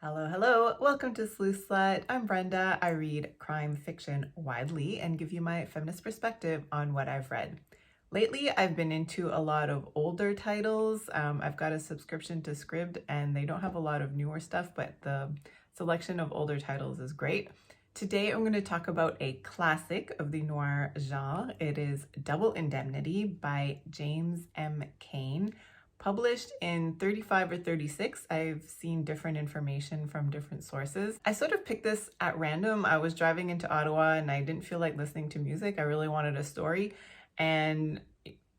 Hello, hello. Welcome to Sleuth Slut. I'm Brenda. I read crime fiction widely and give you my feminist perspective on what I've read. Lately, I've been into a lot of older titles. I've got a subscription to Scribd and they don't have a lot of newer stuff, but the selection of older titles is great. Today, I'm going to talk about a classic of the noir genre. It is Double Indemnity by James M. Cain. Published in 35 or 36. I've seen different information from different sources. I sort of picked this at random. I was driving into Ottawa and I didn't feel like listening to music. I really wanted a story. And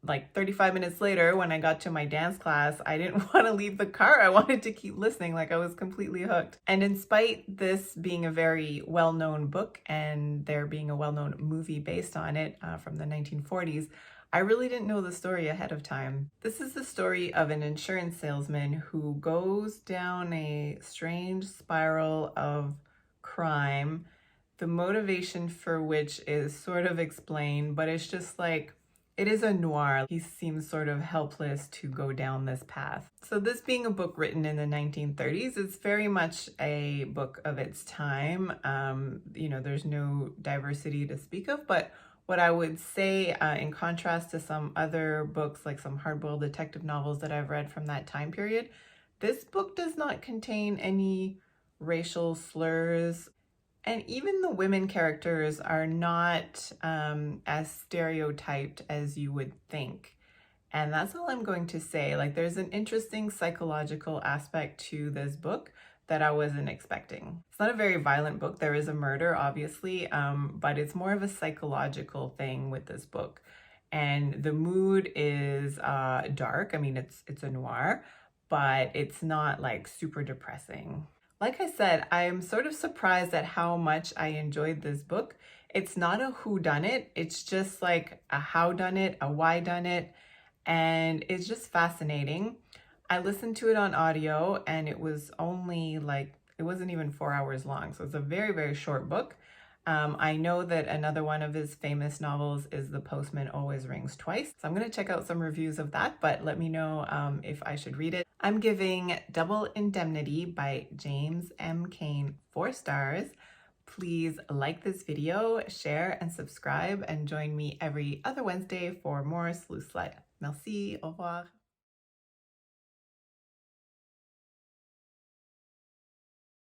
like 35 minutes later, when I got to my dance class, I didn't want to leave the car. I wanted to keep listening, like I was completely hooked. And in spite this being a very well-known book and there being a well-known movie based on it from the 1940s, I really didn't know the story ahead of time. This is the story of an insurance salesman who goes down a strange spiral of crime, the motivation for which is sort of explained, but it's just like, it is a noir. He seems sort of helpless to go down this path. So this being a book written in the 1930s, it's very much a book of its time. There's no diversity to speak of, but what I would say in contrast to some other books, like some hardboiled detective novels that I've read from that time period, this book does not contain any racial slurs. And even the women characters are not as stereotyped as you would think. And that's all I'm going to say. Like, there's an interesting psychological aspect to this book that I wasn't expecting. It's not a very violent book. There is a murder, obviously, but it's more of a psychological thing with this book. And the mood is dark. I mean, it's a noir, but it's not like super depressing. Like I said, I'm sort of surprised at how much I enjoyed this book. It's not a whodunit. It's just like a howdunit, a whydunit, and it's just fascinating. I listened to it on audio and it was only like, it wasn't even 4 hours long. So it's a very, very short book. I know that another one of his famous novels is The Postman Always Rings Twice. So I'm going to check out some reviews of that, but let me know if I should read it. I'm giving Double Indemnity by James M. Cain 4 stars. Please like this video, share and subscribe, and join me every other Wednesday for more Sleuth Slut. Merci, au revoir.